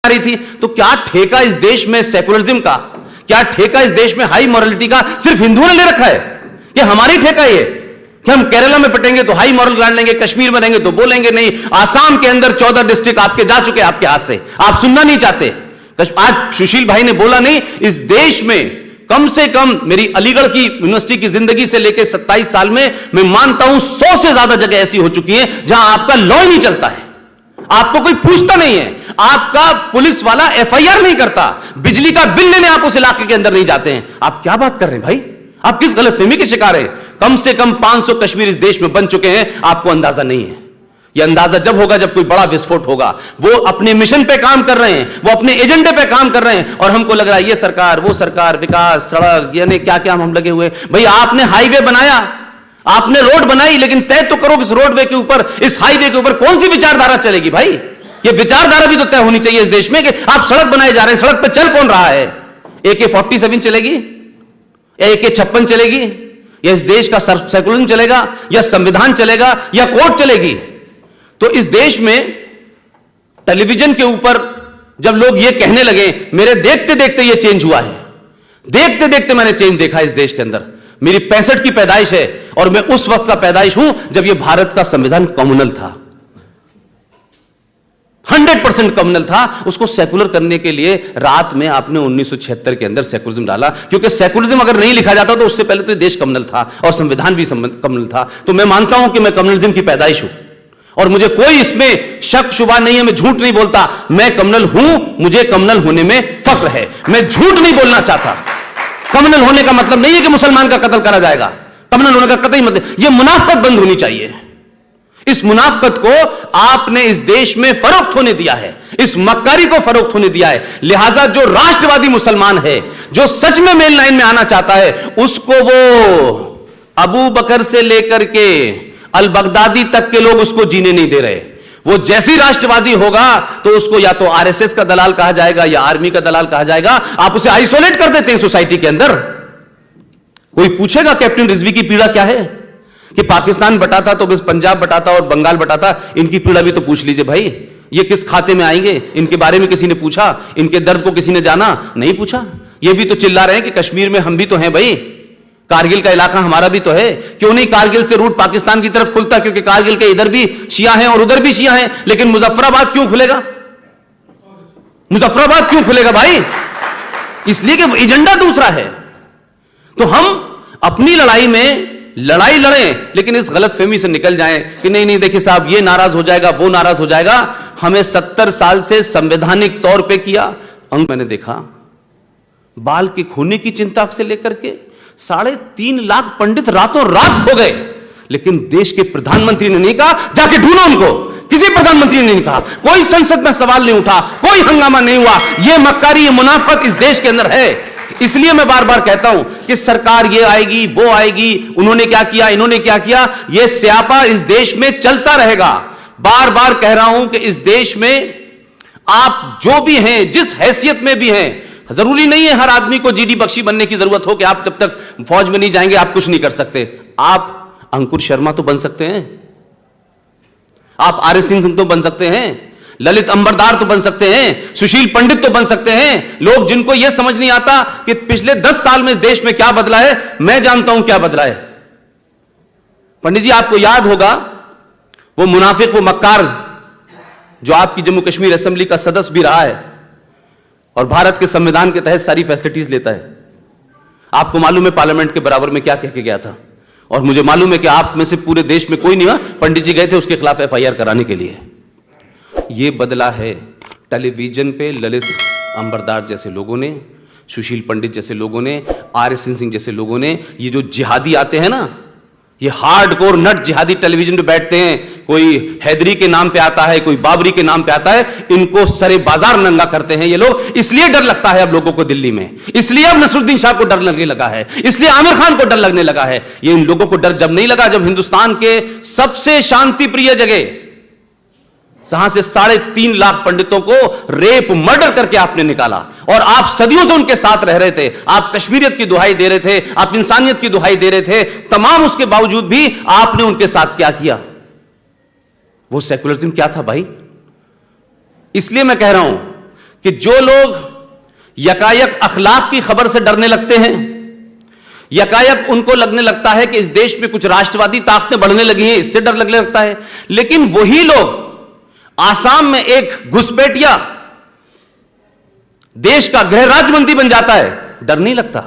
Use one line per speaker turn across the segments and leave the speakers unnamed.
रही थी। तो क्या ठेका इस देश में सेकुलरिज्म का, क्या ठेका इस देश में हाई मॉरलिटी का सिर्फ हिंदुओं ने ले रखा है? कि हमारी ठेका ये कि हम केरला में पटेंगे तो हाई मॉरल ग्रांड लेंगे, कश्मीर में रहेंगे तो बोलेंगे नहीं। आसाम के अंदर 14 डिस्ट्रिक्ट आपके जा चुके हैं आपके हाथ से, आप सुनना नहीं चाहते। आज सुशील भाई ने बोला नहीं, इस देश में कम से कम मेरी अलीगढ़ की यूनिवर्सिटी की जिंदगी से लेकर 27 साल में मैं मानता हूं 100 से ज्यादा जगह ऐसी हो चुकी है जहां आपका लॉ ही नहीं चलता है, आपको कोई पूछता नहीं है, आपका पुलिस वाला एफआईआर नहीं करता, बिजली का बिल लेने आप उस इलाके के अंदर नहीं जाते हैं। आप क्या बात कर रहे हैं भाई? आप किस गलतफहमी के शिकार हैं? कम से कम 500 कश्मीर इस देश में बन चुके हैं, आपको अंदाजा नहीं है। यह अंदाजा जब होगा जब कोई बड़ा विस्फोट होगा। वो अपने मिशन पे काम कर रहे हैं, वो अपने एजेंडे पे काम कर रहे हैं, और हमको लग रहा है ये सरकार वो सरकार, विकास, सड़क, यानी क्या क्या हम लगे हुए। भाई आपने हाईवे बनाया, आपने रोड बनाई, लेकिन तय तो करो इस रोडवे के ऊपर, इस हाईवे के ऊपर कौन सी विचारधारा चलेगी भाई? ये विचारधारा भी तो तय होनी चाहिए इस देश में कि आप सड़क बनाए जा रहे हैं, सड़क पे चल कौन रहा है? AK-47 चलेगी या AK-56 चलेगी, या इस देश का सेकुलरिज्म चलेगा, या संविधान चलेगा, या कोर्ट चलेगी? तो इस देश में टेलीविजन के ऊपर जब लोग ये कहने लगे, मेरे देखते देखते ये चेंज हुआ है, देखते देखते मैंने चेंज देखा इस देश के अंदर। मेरी 65 की पैदाइश है और मैं उस वक्त का पैदाइश हूं जब ये भारत का संविधान कम्युनल था, 100% कम्युनल था। उसको सेकुलर करने के लिए रात में आपने 1976 के अंदर सेकुलरिज्म डाला, क्योंकि सेकुलरिज्म अगर नहीं लिखा जाता तो उससे पहले तो देश कम्युनल था और संविधान भी कम्युनल था। तो मैं मानता हूं कि मैं कम्युनलिज्म की पैदाइश हूं और मुझे कोई इसमें शक शुबा नहीं है, मैं झूठ नहीं बोलता, मैं कम्युनल हूं, मुझे कम्युनल होने में फक्र है, मैं झूठ नहीं बोलना चाहता। कम्युनल होने का मतलब नहीं है कि मुसलमान का कत्ल करा जाएगा, कम्युनल होने का कतई मतलब, यह मुनाफकत बंद होनी चाहिए। इस मुनाफकत को आपने इस देश में फरोख्त होने दिया है, इस मक्कारी को फरोख्त होने दिया है। लिहाजा जो राष्ट्रवादी मुसलमान है, जो सच में मेन लाइन में आना चाहता है, उसको वो अबू बकर से लेकर के अल बगदादी तक के लोग उसको जीने नहीं दे रहे। वो जैसी राष्ट्रवादी होगा तो उसको या तो आरएसएस का दलाल कहा जाएगा या आर्मी का दलाल कहा जाएगा। आप उसे आइसोलेट कर देते हैं सोसाइटी के अंदर। कोई पूछेगा कैप्टन रिजवी की पीड़ा क्या है, कि पाकिस्तान बटाता तो बस पंजाब बटाता और बंगाल बटाता, इनकी पीड़ा भी तो पूछ लीजिए भाई, ये किस खाते में आएंगे? इनके बारे में किसी ने पूछा? इनके दर्द को किसी ने जाना? नहीं पूछा। ये भी तो चिल्ला रहे हैं कि कश्मीर में हम भी तो हैं भाई, कारगिल का इलाका हमारा भी तो है। क्यों नहीं कारगिल से रूट पाकिस्तान की तरफ खुलता? क्योंकि कारगिल के इधर भी शिया हैं और उधर भी शिया हैं। लेकिन मुजफ्फराबाद क्यों खुलेगा? मुजफ्फराबाद क्यों खुलेगा भाई? इसलिए कि एजेंडा दूसरा है। तो हम अपनी लड़ाई में लड़ाई लड़ें, लेकिन इस गलतफहमी से निकल जाएं कि नहीं नहीं देखिए साहब ये नाराज हो जाएगा, वो नाराज हो जाएगा। हमें 70 साल से संवैधानिक तौर पे किया। मैंने देखा बाल के खोने की चिंता से लेकर के 3.5 लाख पंडित रातों रात खो गए, लेकिन देश के प्रधानमंत्री ने नहीं कहा जाके ढूंढो उनको। किसी प्रधानमंत्री ने नहीं कहा, कोई संसद में सवाल नहीं उठा, कोई हंगामा नहीं हुआ। यह मक्कारी, यह मुनाफत इस देश के अंदर है। इसलिए मैं बार बार कहता हूं कि सरकार ये आएगी वो आएगी, उन्होंने क्या किया इन्होंने क्या किया, यह स्यापा इस देश में चलता रहेगा। बार बार कह रहा हूं कि इस देश में आप जो भी हैं, जिस हैसियत में भी हैं, जरूरी नहीं है हर आदमी को जीडी बख्शी बनने की जरूरत हो कि आप जब तक फौज में नहीं जाएंगे आप कुछ नहीं कर सकते। आप अंकुर शर्मा तो बन सकते हैं, आप आर एस सिंह तो बन सकते हैं, ललित अंबरदार तो बन सकते हैं, सुशील पंडित तो बन सकते हैं। लोग जिनको यह समझ नहीं आता कि पिछले 10 साल में इस देश में क्या बदला है, मैं जानता हूं क्या बदला है। पंडित जी आपको याद होगा वो मुनाफिक, वो मक्कार जो आपकी जम्मू कश्मीर असेंबली का सदस्य भी रहा है और भारत के संविधान के तहत सारी फैसिलिटीज लेता है। आपको मालूम है पार्लियामेंट के बराबर में क्या कह के गया था, और मुझे मालूम है कि आप में से पूरे देश में कोई नहीं हुआ, पंडित जी गए थे उसके खिलाफ एफआईआर कराने के लिए। यह बदला है टेलीविजन पे ललित अंबरदार जैसे लोगों ने, सुशील पंडित जैसे लोगों ने, आर.एस. सिंह जैसे लोगों ने। ये जो जिहादी आते हैं ना, ये हार्डकोर नट जिहादी टेलीविजन पे बैठते हैं, कोई हैदरी के नाम पे आता है, कोई बाबरी के नाम पे आता है, इनको सरे बाजार नंगा करते हैं ये लोग। इसलिए डर लगता है अब लोगों को दिल्ली में, इसलिए अब नसरुद्दीन शाह को डर लगने लगा है, इसलिए आमिर खान को डर लगने लगा है। ये इन लोगों को डर जब नहीं लगा जब हिंदुस्तान के सबसे शांति प्रिय जगह जहां से 3.5 लाख पंडितों को रेप मर्डर करके आपने निकाला, और आप सदियों से उनके साथ रह रहे थे। आप कश्मीरियत की दुहाई दे रहे थे, आप इंसानियत की दुहाई दे रहे थे, तमाम उसके बावजूद भी आपने उनके साथ क्या किया? वो सेकुलरिज्म क्या था भाई? इसलिए मैं कह रहा हूं कि जो लोग यकायक अखलाक की खबर से डरने लगते हैं, यकायक उनको लगने लगता है कि इस देश में कुछ राष्ट्रवादी ताकतें बढ़ने लगी हैं, इससे डर लगने लगता है, लेकिन वही लोग आसाम में एक घुसपैठिया देश का गृह राज्य मंत्री बन जाता है, डर नहीं लगता।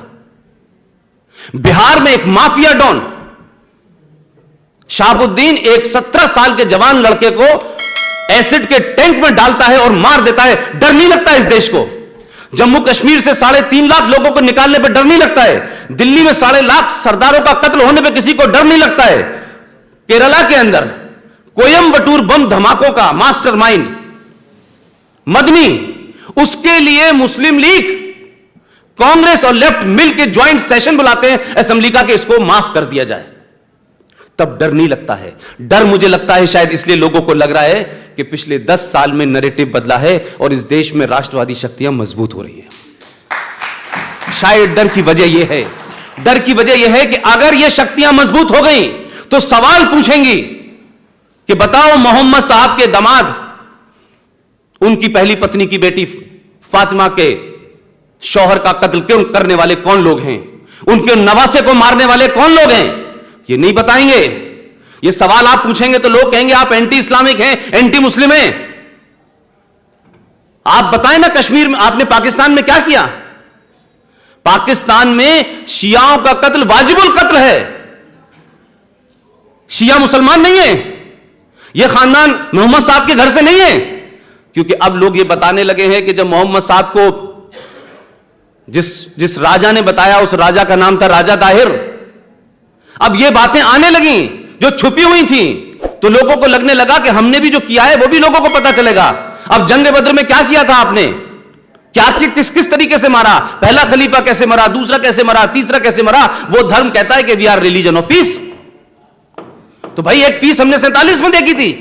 बिहार में एक माफिया डॉन शहाबुद्दीन एक 17 साल के जवान लड़के को एसिड के टैंक में डालता है और मार देता है, डर नहीं लगता इस देश को। जम्मू कश्मीर से 3.5 लाख लोगों को निकालने पर डर नहीं लगता है। दिल्ली में 1.5 लाख सरदारों का कत्ल होने पर किसी को डर नहीं लगता है। केरला के अंदर कोयम्बटूर बम धमाकों का मास्टरमाइंड मदनी, उसके लिए मुस्लिम लीग, कांग्रेस और लेफ्ट मिलकर ज्वाइंट सेशन बुलाते हैं असेंबली का कि इसको माफ कर दिया जाए, तब डर नहीं लगता है। डर मुझे लगता है शायद इसलिए लोगों को लग रहा है कि पिछले 10 साल में नैरेटिव बदला है और इस देश में राष्ट्रवादी शक्तियां मजबूत हो रही हैं। शायद डर की वजह यह है, डर की वजह यह है कि अगर यह शक्तियां मजबूत हो गई तो सवाल पूछेंगी कि बताओ मोहम्मद साहब के दामाद, उनकी पहली पत्नी की बेटी फातिमा के शौहर का कत्ल क्यों करने वाले कौन लोग हैं, उनके नवासे को मारने वाले कौन लोग हैं, ये नहीं बताएंगे। ये सवाल आप पूछेंगे तो लोग कहेंगे आप एंटी इस्लामिक हैं, एंटी मुस्लिम हैं। आप बताएं ना, कश्मीर में आपने पाकिस्तान में क्या किया? पाकिस्तान में शियाओं का कत्ल वाजिबुल कत्ल है। शिया मुसलमान नहीं है, यह खानदान मोहम्मद साहब के घर से नहीं है। क्योंकि अब लोग ये बताने लगे हैं कि जब मोहम्मद साहब को जिस राजा ने बताया, उस राजा का नाम था राजा दाहिर, अब ये बातें आने लगी जो छुपी हुई थी, तो लोगों को लगने लगा कि हमने भी जो किया है वो भी लोगों को पता चलेगा। अब जंग बद्र में क्या किया था आपने, क्या किस किस तरीके से मारा, पहला खलीफा कैसे मरा, दूसरा कैसे मरा, तीसरा कैसे मरा। वो धर्म कहता है कि we are religion of peace. तो भाई एक पीस हमने 47 में देखी थी,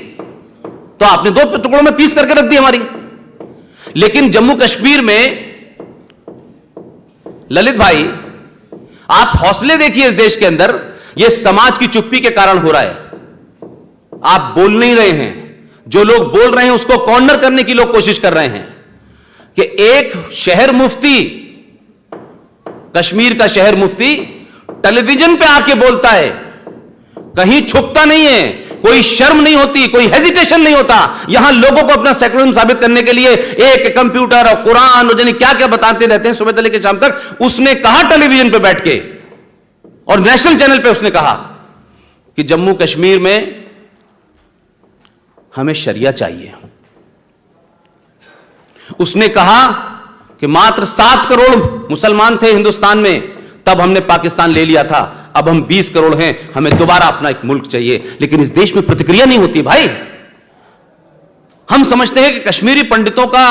तो आपने 2 टुकड़ों में पीस करके रख दी हमारी। लेकिन जम्मू कश्मीर में ललित भाई, आप हौसले देखिए इस देश के अंदर, यह समाज की चुप्पी के कारण हो रहा है। आप बोल नहीं रहे हैं, जो लोग बोल रहे हैं उसको कॉर्नर करने की लोग कोशिश कर रहे हैं कि एक शहर मुफ्ती, कश्मीर का शहर मुफ्ती टेलीविजन पे आके बोलता है, कहीं छुपता नहीं है, कोई शर्म नहीं होती, कोई हेजिटेशन नहीं होता। यहां लोगों को अपना सेकुलरिज्म साबित करने के लिए एक कंप्यूटर और कुरान और जाने क्या क्या बताते रहते हैं सुबह से लेकर शाम तक। उसने कहा टेलीविजन पे बैठ के और नेशनल चैनल पे उसने कहा कि जम्मू कश्मीर में हमें शरिया चाहिए। उसने कहा कि मात्र 7 करोड़ मुसलमान थे हिंदुस्तान में, तब हमने पाकिस्तान ले लिया था, अब हम 20 करोड़ हैं, हमें दोबारा अपना एक मुल्क चाहिए। लेकिन इस देश में प्रतिक्रिया नहीं होती भाई। हम समझते हैं कि कश्मीरी पंडितों का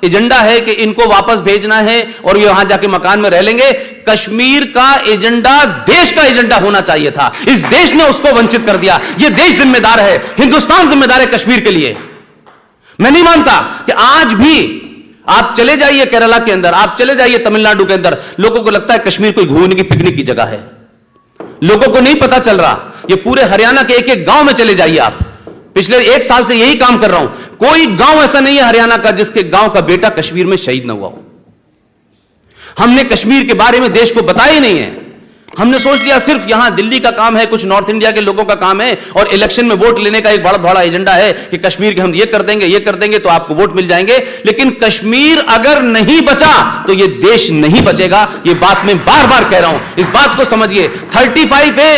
एजेंडा है कि इनको वापस भेजना है और ये वहां जाके मकान में रह लेंगे। कश्मीर का एजेंडा देश का एजेंडा होना चाहिए था, इस देश ने उसको वंचित कर दिया। यह देश जिम्मेदार है, हिंदुस्तान जिम्मेदार है कश्मीर के लिए। मैं नहीं मानता कि आज भी आप चले जाइए केरला के अंदर, आप चले जाइए तमिलनाडु के अंदर, लोगों को लगता है कश्मीर कोई घूमने की पिकनिक की जगह है। लोगों को नहीं पता चल रहा। ये पूरे हरियाणा के एक एक गांव में चले जाइए आप, पिछले 1 साल से यही काम कर रहा हूं, कोई गांव ऐसा नहीं है हरियाणा का जिसके गांव का बेटा कश्मीर में शहीद ना हुआ हो। हमने कश्मीर के बारे में देश को बताया ही नहीं है। हमने सोच लिया सिर्फ यहां दिल्ली का काम है, कुछ नॉर्थ इंडिया के लोगों का काम है, और इलेक्शन में वोट लेने का एक बड़ा बड़ा एजेंडा है कि कश्मीर के हम ये कर देंगे तो आपको वोट मिल जाएंगे। लेकिन कश्मीर अगर नहीं बचा तो ये देश नहीं बचेगा। ये बात मैं बार बार कह रहा हूं, इस बात को समझिए। 35A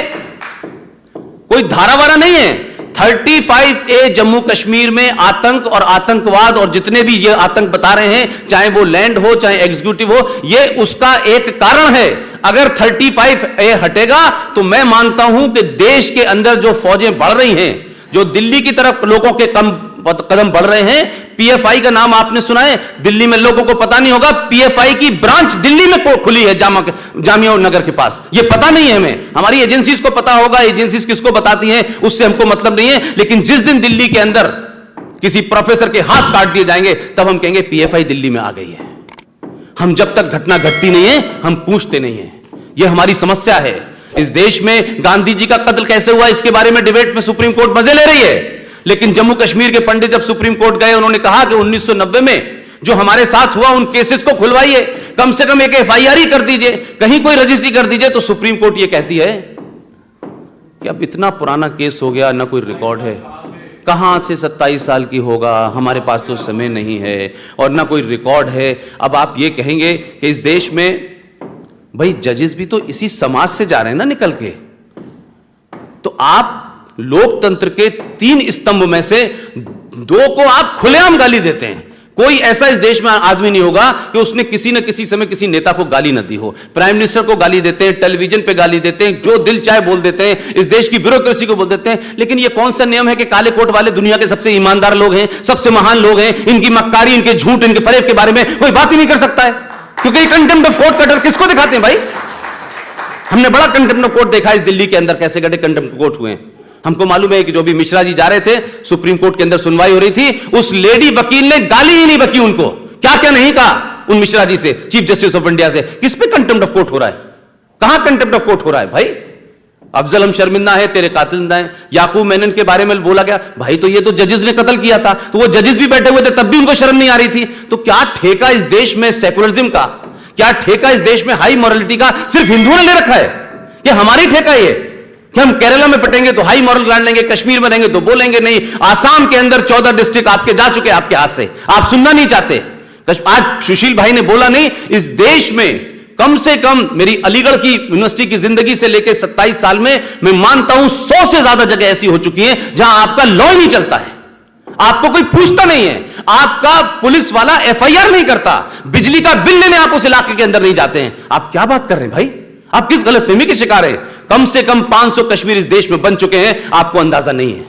कोई धारावारा नहीं है। 35A जम्मू कश्मीर में आतंक और आतंकवाद और जितने भी ये आतंक बता रहे हैं, चाहे वो लैंड हो चाहे एग्जीक्यूटिव हो, ये उसका एक कारण है। अगर 35A हटेगा तो मैं मानता हूं कि देश के अंदर जो फौजें बढ़ रही हैं, जो दिल्ली की तरफ लोगों के कदम बढ़ रहे हैं, PFI का नाम आपने सुना है, दिल्ली में लोगों को पता नहीं होगा, PFI की ब्रांच दिल्ली में खुली है, जामिया नगर के पास। ये पता नहीं है हमें, हमारी एजेंसीज को पता होगा, एजेंसीज किसको बताती हैं उससे हमको मतलब नहीं है। लेकिन जिस दिन दिल्ली के अंदर किसी प्रोफेसर के हाथ काट दिए जाएंगे तब हम कहेंगे PFI दिल्ली में आ गई है। हम जब तक घटना घटती नहीं है हम पूछते नहीं है। यह हमारी समस्या है। इस देश में गांधी जी का कत्ल कैसे हुआ इसके बारे में डिबेट में सुप्रीम कोर्ट मजे ले रही है, लेकिन जम्मू कश्मीर के पंडित जब सुप्रीम कोर्ट गए, उन्होंने कहा कि 1990 में जो हमारे साथ हुआ उन केसेस को खुलवाइए, कम से कम एक FIR ही कर दीजिए, कहीं कोई रजिस्ट्री कर दीजिए। तो सुप्रीम कोर्ट ये कहती है कि अब इतना पुराना केस हो गया, ना कोई रिकॉर्ड है, कहां से 27 साल की होगा, हमारे पास तो समय नहीं है और ना कोई रिकॉर्ड है। अब आप ये कहेंगे कि इस देश में भाई जजेस भी तो इसी समाज से जा रहे हैं ना निकल के, तो आप लोकतंत्र के 3 स्तंभ में से 2 को आप खुलेआम गाली देते हैं। कोई ऐसा इस देश में आदमी नहीं होगा कि उसने किसी न किसी समय किसी नेता को गाली न दी हो। प्राइम मिनिस्टर को गाली देते हैं, टेलीविजन पे गाली देते हैं, जो दिल चाहे बोल देते हैं, इस देश की ब्यूरोक्रेसी को बोल देते हैं। लेकिन ये कौन सा नियम है कि काले कोट वाले दुनिया के सबसे ईमानदार लोग हैं, सबसे महान लोग हैं, इनकी मक्कारी, इनके झूठ, इनके फरेब के बारे में कोई बात ही नहीं कर सकता है? क्योंकि कंटेम्प्ट ऑफ कोर्ट का डर किसको दिखाते हैं भाई? हमने बड़ा कंटेम्प्ट ऑफ कोर्ट देखा इस दिल्ली के अंदर, कैसे कैसे कंटेम्प्ट ऑफ कोर्ट हुए हैं। हमको मालूम है कि जो भी मिश्रा जी जा रहे थे, सुप्रीम कोर्ट के अंदर सुनवाई हो रही थी, उस लेडी वकील ने गाली ही नहीं बकी उनको, क्या क्या नहीं कहा उन मिश्रा जी से, चीफ जस्टिस ऑफ इंडिया से। किस पे कंटेम्प्ट ऑफ कोर्ट हो रहा है? कहां कंटेम्प्ट ऑफ कोर्ट हो रहा है भाई? अफजल हम शर्मिंदा है, तेरे कातिल जिंदा है। याकूब मेनन के बारे में बोला गया, भाई तो ये तो जजेस ने कत्ल किया था, तो वो जजेस भी बैठे हुए थे, तब भी उनको शर्म नहीं आ रही थी। तो क्या ठेका इस देश में सेकुलरिज्म का, क्या ठेका इस देश में हाई मॉरलिटी का सिर्फ हिंदुओं ने ले रखा है? कि हमारी ठेका ये कि हम केरला में पटेंगे तो हाई मॉरल ग्रांड लेंगे, कश्मीर में रहेंगे तो बोलेंगे नहीं। आसाम के अंदर 14 डिस्ट्रिक्ट आपके जा चुके, आपके हाथ से, आप सुनना नहीं चाहते। आज सुशील भाई ने बोला नहीं, इस देश में कम से कम मेरी अलीगढ़ की यूनिवर्सिटी की जिंदगी से लेकर 27 साल में मैं मानता हूं 100 से ज्यादा जगह ऐसी हो चुकी हैं जहां आपका लॉ ही नहीं चलता है, आपको कोई पूछता नहीं है, आपका पुलिस वाला FIR नहीं करता, बिजली का बिल लेने आप उस इलाके के अंदर नहीं जाते हैं। आप क्या बात कर रहे हैं भाई? आप किस गलतफहमी के शिकार है? कम से कम 500 कश्मीर इस देश में बन चुके हैं, आपको अंदाजा नहीं है।